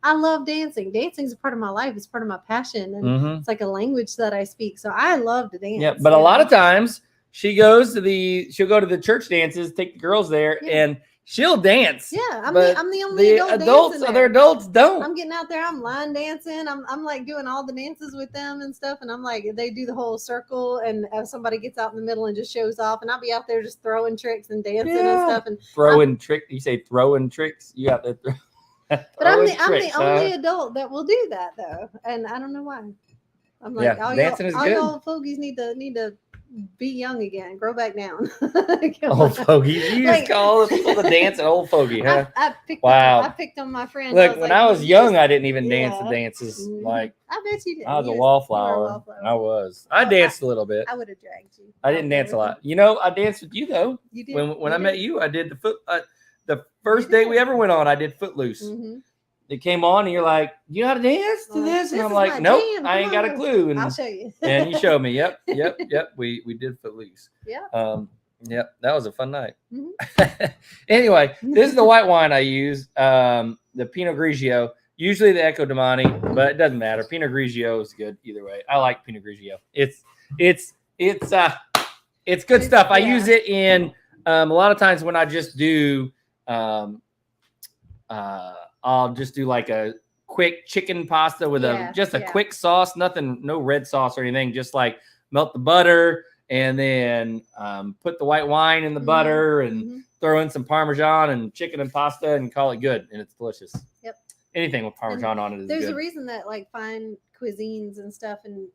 B: I love dancing. Dancing is a part of my life. It's part of my passion, and it's like a language that I speak. So I love to dance.
A: Yeah, but a lot of times she'll go to the church dances, take the girls there, and she'll dance.
B: Yeah, I'm the only adult.
A: Other adults don't.
B: I'm getting out there. I'm line dancing. I'm like doing all the dances with them and stuff. And I'm like, they do the whole circle, and somebody gets out in the middle and just shows off, and I'll be out there just throwing tricks and dancing and stuff. And
A: throwing tricks. You say throwing tricks? You got that?
B: But I'm
A: Throwing
B: the
A: tricks,
B: only adult that will do that though, and I don't know why. I'm like,
A: Yeah, dancing is good.
B: y'all fogies need to be young again, grow back down.
A: Old fogies. You just
B: Like-
A: call the people to dance an old fogey, huh?
B: I picked
A: Wow.
B: I picked on my friends.
A: Look, when
B: like,
A: I was
B: you
A: young,
B: just-
A: I didn't even dance the
B: yeah.
A: dances.
B: Mhm.
A: Like,
B: I bet you did.
A: I was a
B: You were
A: wallflower.
B: wallflower.
A: I was. I
B: Oh,
A: danced a little bit.
B: I would have dragged you.
A: I didn't dance a lot. You know, I danced with you though.
B: You did.
A: When I met you, I did the first
B: You
A: date we
B: did.
A: ever went on. I did Footloose.
B: Mm-hmm.
A: It came on, and you're like, "You know how to dance to this?" And I'm like, "Nope, I ain't got a clue." And,
B: I'll show you.
A: and you showed me. Yep. We did Footloose.
B: Yeah.
A: Yep, that was a fun night.
B: Mhm.
A: Anyway, this is the white wine I use. The Pinot Grigio. Usually the Ecco Domani, but it doesn't matter. Pinot Grigio is good either way. I like Pinot Grigio. It's good stuff. I use it in a lot of times when I just do. I'll just do like a quick chicken pasta with a quick sauce, no red sauce or anything. Just like melt the butter and then put the white wine in the butter and throw in some Parmesan and chicken and pasta and call it good. And it's delicious.
B: Yep.
A: Anything with Parmesan on it is
B: There's
A: good.
B: a reason that like fine cuisines and stuff and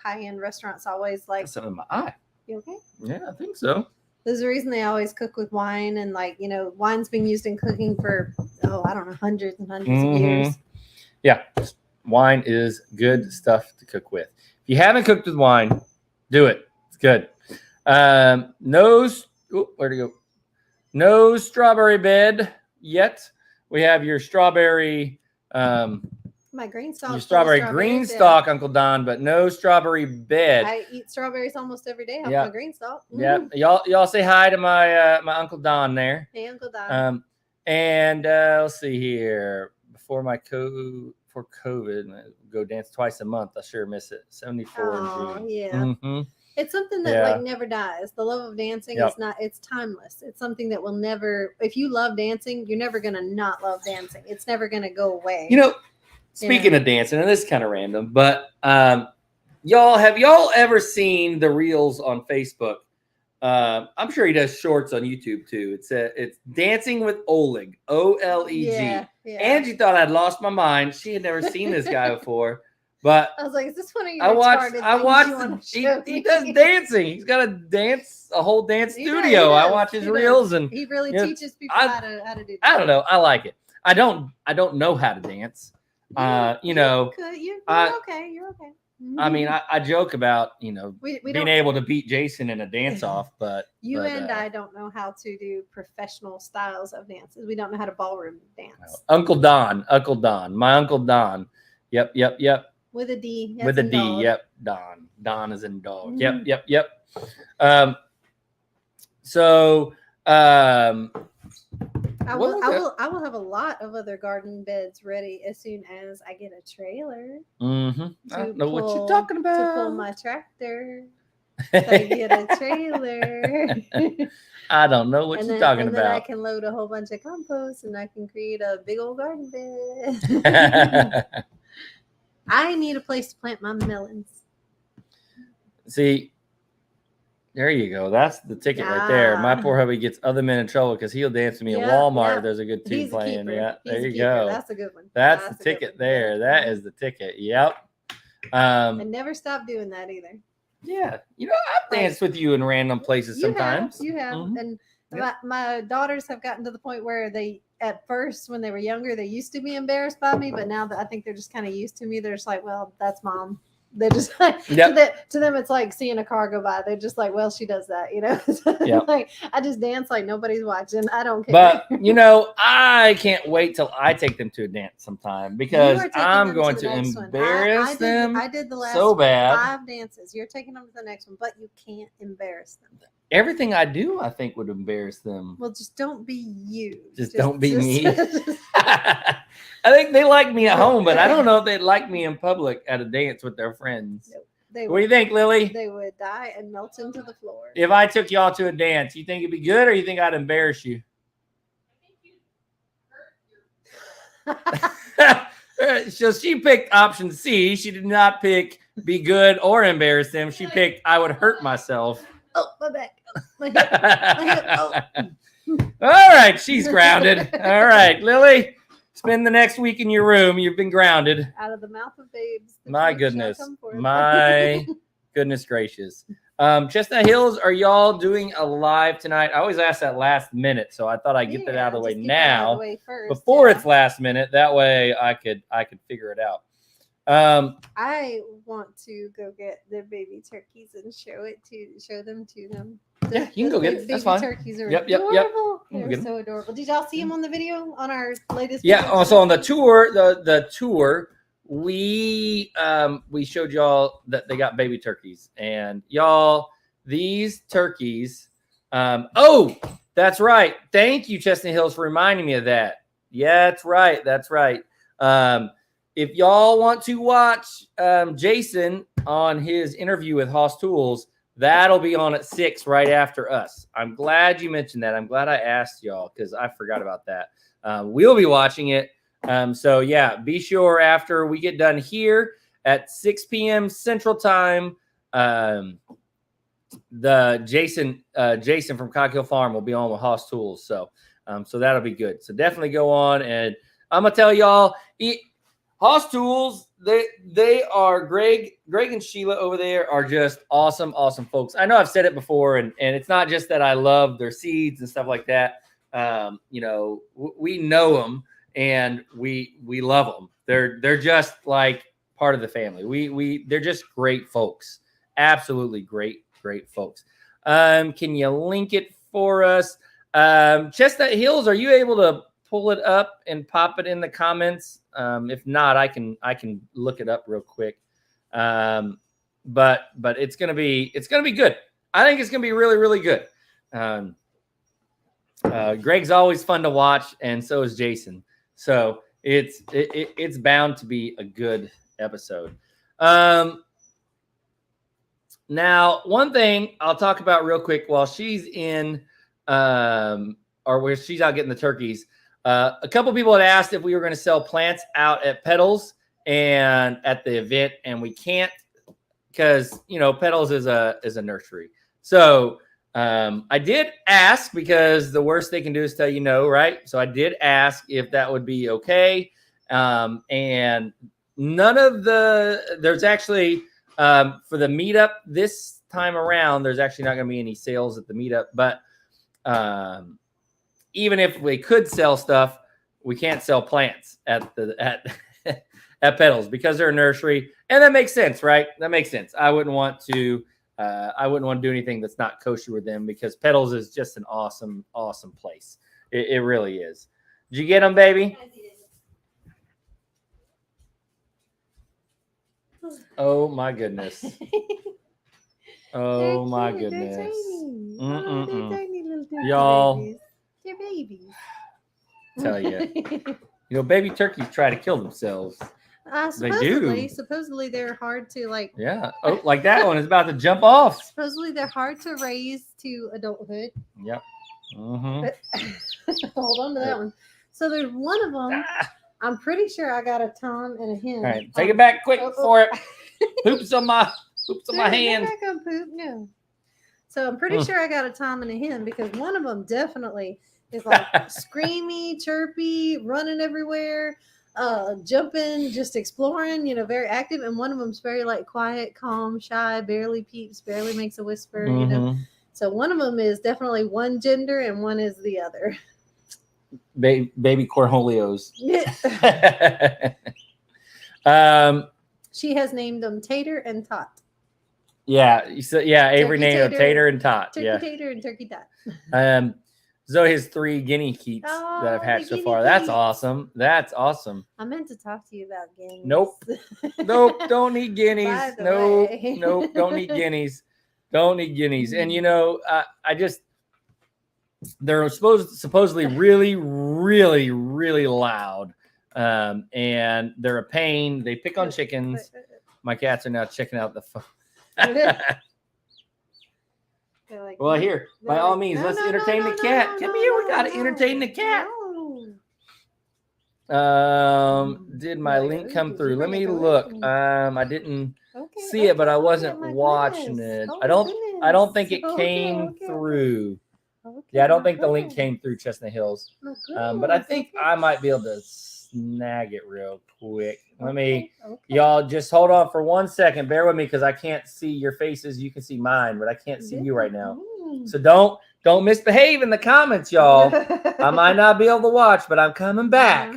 B: high-end restaurants always like.
A: That's something in my eye.
B: You okay?
A: Yeah, I think so.
B: There's a reason they always cook with wine, and like wine's been used in cooking for I don't know, hundreds and hundreds of years.
A: Yeah, wine is good stuff to cook with. If you haven't cooked with wine, do it. It's good. Where'd it go? No strawberry bed yet. We have your strawberry.
B: My green stalk.
A: Your strawberry green stalk, Uncle Don, but no strawberry bed.
B: I eat strawberries almost every day off my green stalk.
A: Yeah, y'all say hi to my my Uncle Don there.
B: Hey, Uncle Don.
A: And let's see here. Before COVID, I go dance twice a month. I sure miss it. 74 in June.
B: Yeah.
A: Mm-hmm.
B: It's something that like never dies. The love of dancing is it's timeless. It's something that will never, if you love dancing, you're never going to not love dancing. It's never going to go away.
A: Speaking of dancing, and this is kind of random, but have y'all ever seen the reels on Facebook? I'm sure he does shorts on YouTube too. It's Dancing with Oleg, O-L-E-G.
B: Yeah.
A: Angie thought I'd lost my mind. She had never seen this guy before. But
B: I was like, is this one of your
A: I watched he does dancing. He's got a whole dance studio. I watch his reels and
B: he really teaches people how to do that.
A: I don't know. I like it. I don't know how to dance.
B: You're okay. You're okay.
A: I mean, I joke about, being able to beat Jason in a dance off, but
B: I don't know how to do professional styles of dances. We don't know how to ballroom dance.
A: Uncle Don, my Uncle Don. Yep.
B: With a D.
A: With a D. Dog. Yep. Don is in dog.
B: Mm-hmm.
A: Yep.
B: I will have a lot of other garden beds ready as soon as I get a trailer.
A: Mm-hmm. I don't know what you're talking about.
B: To pull my tractor. So I get a trailer.
A: I don't know what you're talking about.
B: And then I can load a whole bunch of compost and I can create a big old garden bed. I need a place to plant my melons.
A: See, there you go. That's the ticket right there. My poor hubby gets other men in trouble because he'll dance with me in Walmart if there's a good tune playing. Yeah, there you go.
B: That's a good one.
A: That's the ticket there. That is the ticket. Yep.
B: And never stop doing that either.
A: Yeah. I've danced with you in random places sometimes.
B: You have.
A: Mm-hmm.
B: And my daughters have gotten to the point where at first, when they were younger, they used to be embarrassed by me, but now that I think they're just kind of used to me, they're just like, well, that's mom. They're just like, to them, it's like seeing a car go by. They're just like, well, she does that, Like, I just dance like nobody's watching. I don't care.
A: But, I can't wait till I take them to a dance sometime because I'm going to embarrass them.
B: I did the last
A: so bad.
B: 5 dances. You're taking them to the next one, but you can't embarrass them.
A: Everything I do, I think, would embarrass them.
B: Well, just don't be you.
A: Just don't be me. I think they like me at home, but I don't know if they'd like me in public at a dance with their friends. Nope. What do you think, Lily?
B: They would die and melt into the floor.
A: If I took y'all to a dance, you think it'd be good or you think I'd embarrass you? I think you'd hurt your... So she picked option C. She did not pick be good or embarrass them. She picked I would hurt myself.
B: Oh, my back. My hip. My hip. Oh.
A: All right, she's grounded. All right, Lily, spend the next week in your room. You've been grounded.
B: Out of the mouth of babes. the
A: My
B: truth shall
A: goodness.
B: come forth.
A: My goodness gracious. Chestnut Hills, are y'all doing a live tonight? I always ask that last minute, so I thought I'd get that out of the way
B: just get that out of
A: now
B: the way first,
A: before
B: yeah.
A: it's last minute. That way I could figure it out.
B: I want to go get the baby turkeys and show them to them.
A: Yeah, you can go get it. That's fine.
B: Turkeys are
A: Yep.
B: adorable.
A: We'll
B: They're
A: get 'em.
B: so adorable. Did y'all see them on the video on our latest?
A: Yeah.
B: video?
A: Also on the tour, the tour, we showed y'all that they got baby turkeys, and y'all, these turkeys. Oh, that's right. Thank you, Chestnut Hills, for reminding me of that. Yeah, that's right. That's right. If y'all want to watch Jason on his interview with Hoss Tools, that'll be on at 6 right after us. I'm glad you mentioned that. I'm glad I asked y'all because I forgot about that. We'll be watching it. So yeah, be sure after we get done here at 6 p.m. Central Time, the Jason from Cog Hill Farm will be on with Hoss Tools. So that'll be good. So definitely go on, and I'm gonna tell y'all, Hoss Tools, they are Greg and Sheila over there are just awesome folks. I know I've said it before, and it's not just that I love their seeds and stuff like that. We know them and we love them. They're just like part of the family. They're just great folks. Absolutely great folks. Can you link it for us? Chestnut Hills, are you able to pull it up and pop it in the comments? If not, I can look it up real quick. But it's gonna be good. I think it's gonna be really, really good. Greg's always fun to watch, and so is Jason. So it's bound to be a good episode. Now, one thing I'll talk about real quick while she's in, or where she's out getting the turkeys. A couple people had asked if we were going to sell plants out at Petals and at the event, and we can't because Petals is a nursery. So I did ask because the worst they can do is tell you no, right? So I did ask if that would be okay, and none of there's actually for the meetup this time around, there's actually not going to be any sales at the meetup, but even if we could sell stuff, we can't sell plants at Petals because they're a nursery, and that makes sense, right? That makes sense. I wouldn't want to do anything that's not kosher with them because Petals is just an awesome place. It really is. Did you get them, baby? Oh my goodness. Oh my goodness.
B: They're tiny little
A: Y'all.
B: babies. They're babies.
A: Tell you. Baby turkeys try to kill themselves.
B: Supposedly they're hard to like.
A: Yeah. Oh, like that one is about to jump off.
B: Supposedly they're hard to raise to adulthood.
A: Yep. Mm-hmm.
B: Hold on to that one. So there's one of them. I'm pretty sure I got a tom and a hen.
A: All right, take it back quick for it. Poops on my hand.
B: Not gonna poop, no. So I'm pretty sure I got a tom and a hen because one of them definitely is like screamy, chirpy, running everywhere, jumping, just exploring, very active. And one of them's very like quiet, calm, shy, barely peeps, barely makes a whisper, So one of them is definitely one gender and one is the other.
A: Baby Cornholios.
B: She has named them Tater and Tot.
A: Yeah, Avery named them Tater and Tot.
B: Turkey
A: Yeah.
B: Tater and Turkey Tot.
A: Zoe has 3 guinea keeps that have hatched so far. That's awesome. That's awesome.
B: I meant to talk to you about guineas.
A: Nope, don't need guineas. Nope, don't need guineas. Don't need guineas. And I just they're supposedly really, really, really loud. And they're a pain. They pick on chickens. My cats are now checking out the phone.
B: Like,
A: well, here, by all means, let's entertain the cat. Come here, we gotta entertain the cat. Did my link come through? Let me look. I didn't see it, but I wasn't watching it. I don't think it came through. Yeah, I don't think the link came through Chestnut Hills. But I think I might be able to snag it real quick. Let me,
B: Okay.
A: y'all just hold on for 1 second. Bear with me because I can't see your faces. You can see mine, but I can't see you right now. So don't misbehave in the comments, y'all. I might not be able to watch, but I'm coming back.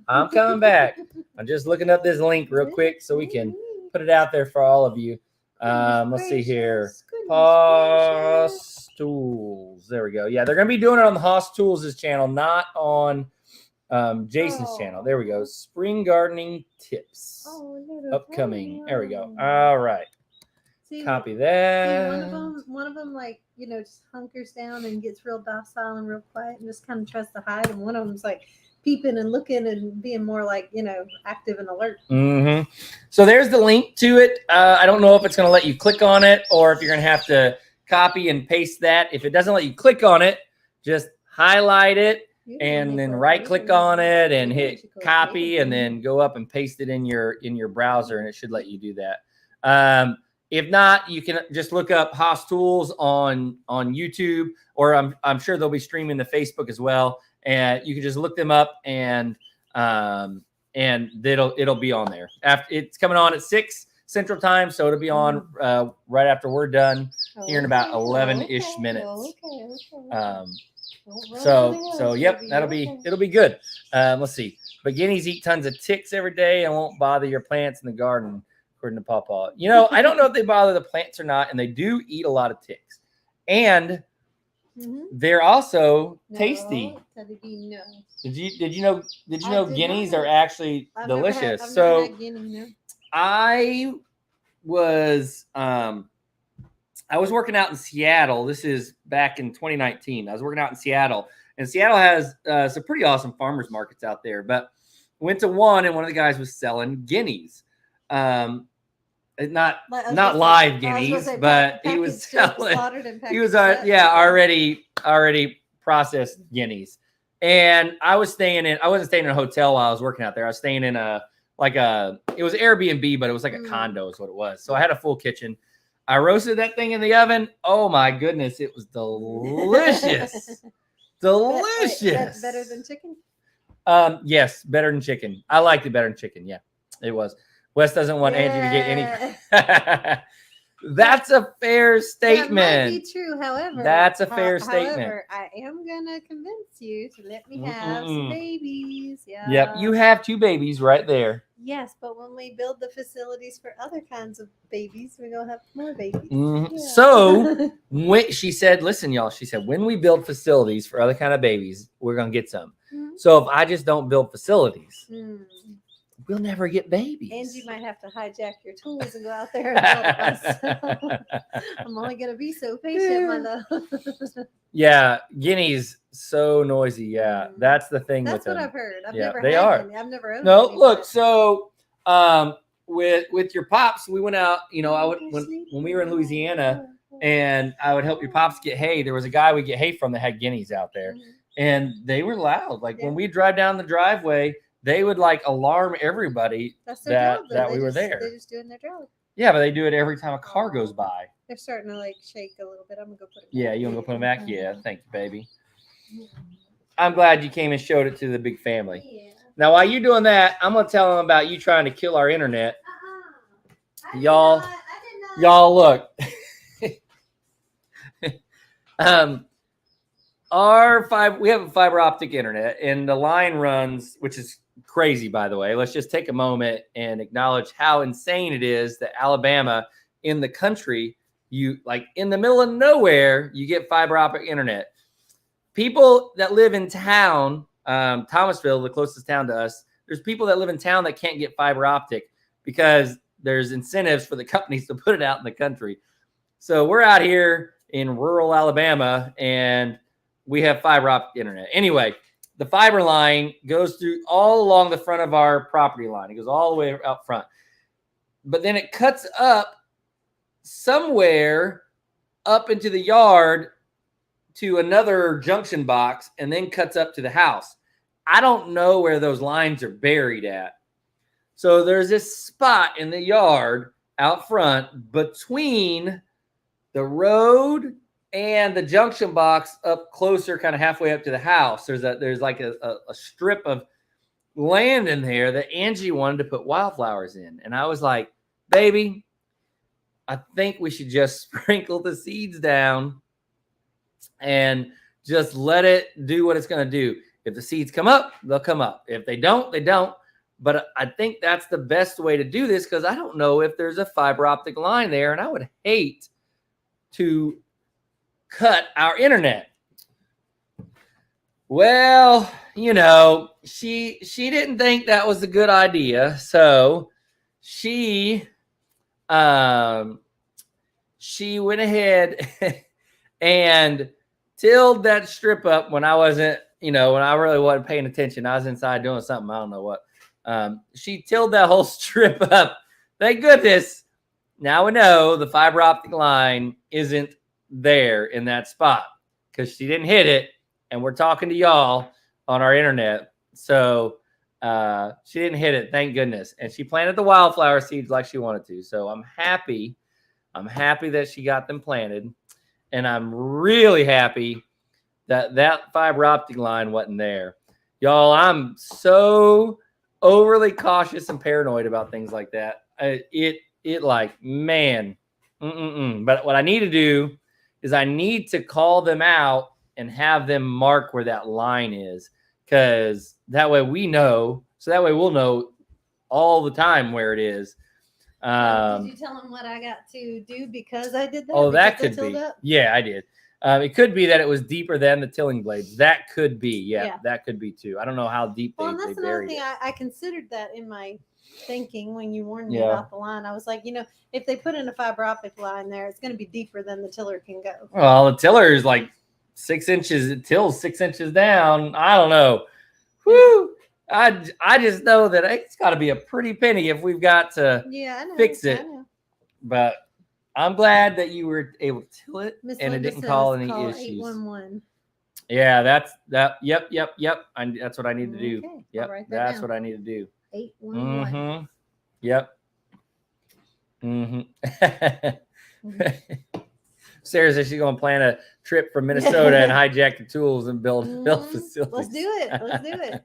A: I'm coming back. I'm just looking up this link real quick so we can put it out there for all of you. Let's see here. Haas Tools. There we go. Yeah, they're going to be doing it on the Haas Tools' channel, not on Jason's channel. There we go. Spring gardening tips. Upcoming. There we go. All right.
B: See,
A: Copy that.
B: one of them, like, just hunkers down and gets real docile and real quiet and just kind of tries to hide. And one of them's like peeping and looking and being more like, active and alert.
A: Mm-hmm. So there's the link to it. I don't know if it's going to let you click on it or if you're going to have to copy and paste that. If it doesn't let you click on it, just highlight it and then right click on it and hit copy and then go up and paste it in your browser and it should let you do that. If not, you can just look up Haas Tools on YouTube, or I'm sure they'll be streaming to Facebook as well. And you can just look them up and it'll be on there. It's coming on at 6 Central Time, so it'll be on right after we're done here in about 11-ish minutes. So yep, it'll be good. Let's see. But guineas eat tons of ticks every day and won't bother your plants in the garden, according to Pawpaw. I don't know if they bother the plants or not, and they do eat a lot of ticks. And they're also tasty. Did you know guineas are actually delicious? So I was working out in Seattle. This is back in 2019. I was working out in Seattle, and Seattle has some pretty awesome farmers markets out there. But went to one, and one of the guys was selling guineas. Not live guineas, but he was selling. He was already processed guineas. And I wasn't staying in a hotel while I was working out there. I was staying in it was Airbnb, but it was like a condo is what it was. So I had a full kitchen. I roasted that thing in the oven. Oh my goodness, it was delicious. Delicious.
B: Better than chicken?
A: Yes, better than chicken. I liked it better than chicken. Yeah, it was. Wes doesn't want Angie to get any. That's a fair statement.
B: That might be true. However,
A: that's a fair statement.
B: However, I am gonna convince you to let me have some babies. Yeah.
A: Yep, you have 2 babies right there.
B: Yes, but when we build the facilities for other kinds of babies, we're gonna have more babies.
A: Mm-hmm. Yeah. So when she said, "Listen, y'all," she said, "When we build facilities for other kind of babies, we're gonna get some." Mm-hmm. So if I just don't build facilities. We'll never get babies.
B: Angie might have to hijack your tools and go out there and build myself. I'm only going to be so patient, my love.
A: Yeah, guineas so noisy. Yeah, that's the thing with them.
B: That's what I've heard. I've never owned
A: No, look, so with your pops, we went out. When we were in Louisiana, and I would help your pops get hay. There was a guy we get hay from that had guineas out there, and they were loud. Like when we drive down the driveway, they would alarm everybody that we were there.
B: They're just doing their job.
A: Yeah, but they do it every time a car goes by.
B: They're starting to shake a little bit. I'm gonna go put it back.
A: Yeah, you wanna go put them back? Yeah, thank you, baby. I'm glad you came and showed it to the big family. Yeah. Now, while you're doing that, I'm gonna tell them about you trying to kill our internet. Y'all look. We have a fiber optic internet, and the line runs, which is crazy, by the way. Let's just take a moment and acknowledge how insane it is that Alabama, in the country, in the middle of nowhere, you get fiber optic internet. People that live in town, Thomasville, the closest town to us, there's people that live in town that can't get fiber optic because there's incentives for the companies to put it out in the country. So we're out here in rural Alabama, and we have fiber optic internet. Anyway, the fiber line goes through all along the front of our property line. It goes all the way out front. But then it cuts up somewhere up into the yard to another junction box and then cuts up to the house. I don't know where those lines are buried at. So there's this spot in the yard out front between the road and the junction box up closer, kind of halfway up to the house. There's like a strip of land in there that Angie wanted to put wildflowers in. And I was like, baby, I think we should just sprinkle the seeds down and just let it do what it's going to do. If the seeds come up, they'll come up. If they don't, they don't. But I think that's the best way to do this because I don't know if there's a fiber optic line there, and I would hate to cut our internet. Well, you know, she didn't think that was a good idea, so she went ahead and tilled that strip up when I wasn't, when I really wasn't paying attention. I was inside doing something, I don't know what. She tilled that whole strip up. Thank goodness. Now we know the fiber optic line isn't there in that spot because she didn't hit it. And we're talking to y'all on our internet. So she didn't hit it. Thank goodness. And she planted the wildflower seeds like she wanted to. So I'm happy. I'm happy that she got them planted. And I'm really happy that that fiber optic line wasn't there. Y'all, I'm so overly cautious and paranoid about things like that. But what I need to do is I need to call them out and have them mark where that line is, because that way we know. So that way we'll know all the time where it is.
B: Did you tell them what I got to do because I did that?
A: Oh, that
B: because
A: could be. Yeah, I did. It could be that it was deeper than the tilling blades. That could be. Yeah, that could be too. I don't know how deep
B: well,
A: they
B: and that's
A: buried
B: another thing
A: it.
B: I considered that in my thinking when you warned me about the line. I was like, if they put in a fiber optic line there, it's going to be deeper than the tiller can go.
A: Well, the tiller is like 6 inches. It tills 6 inches down. I don't know. Whew. I just know that it's got to be a pretty penny if we've got to fix it. But I'm glad that you were able to till it and it didn't cause any issues.
B: 811.
A: Yeah, that's that. Yep. That's what I need to do.
B: Okay,
A: Yep, that's what I need to do.
B: 811.
A: Yep. Sarah says she's gonna plan a trip from Minnesota and hijack the tools and build facilities.
B: Let's do it.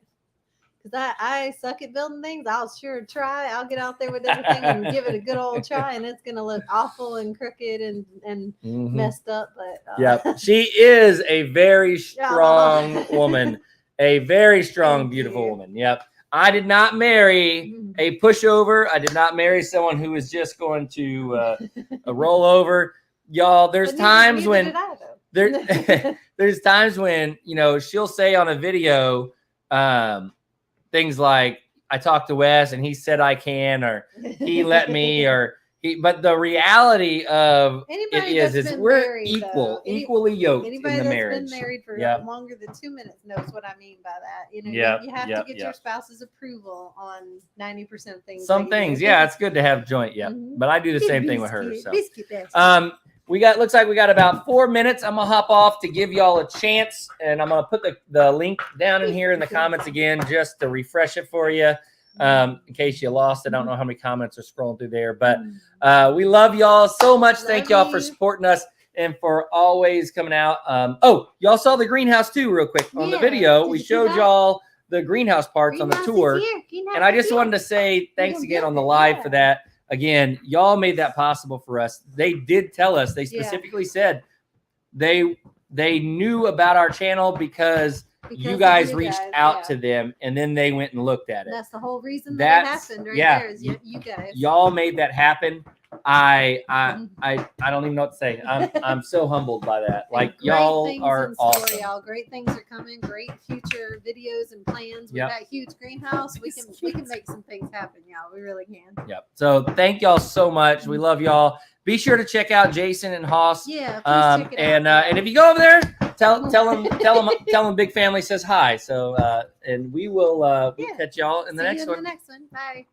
B: Because I suck at building things. I'll sure try. I'll get out there with everything and give it a good old try, and it's gonna look awful and crooked and messed up. But
A: yeah, she is a very strong woman, a very strong, beautiful woman. Yep. I did not marry a pushover. I did not marry someone who is just going to roll over. Y'all, there's times when there's times when she'll say on a video things like, I talked to Wes and he said I can, or he let me, or but the reality of it is we're equally yoked in the marriage.
B: Anybody that's been married for longer than 2 minutes knows what I mean by that. You have to get your spouse's approval on 90% of things.
A: Some things, it's good to have joint. But I do the same thing with her. So looks like we got about 4 minutes. I'm gonna hop off to give y'all a chance, and I'm gonna put the link down in here in the comments again just to refresh it for you. In case you lost it. I don't know how many comments are scrolling through there, but we love y'all so much. Thank y'all for supporting us and for always coming out. Y'all saw the greenhouse too, real quick on the video. We showed y'all the greenhouse parts on the tour, and I just wanted to say thanks again on the live for that. Again, y'all made that possible for us. They did tell us. They specifically said they knew about our channel because you guys reached out to them, and then they went and looked at it.
B: That's the whole reason that happened there is you guys.
A: Y'all made that happen. I don't even know what to say. I'm so humbled by that. Like, y'all are awesome.
B: Y'all. Great things are coming. Great future videos and plans with that huge greenhouse. We can make some things happen, y'all. We really can.
A: Yep. So thank y'all so much. We love y'all. Be sure to check out Jason and Hoss.
B: Yeah. Check it out.
A: And if you go over there, tell them Big Family says hi. So and we will we'll catch y'all in the next one.
B: Bye.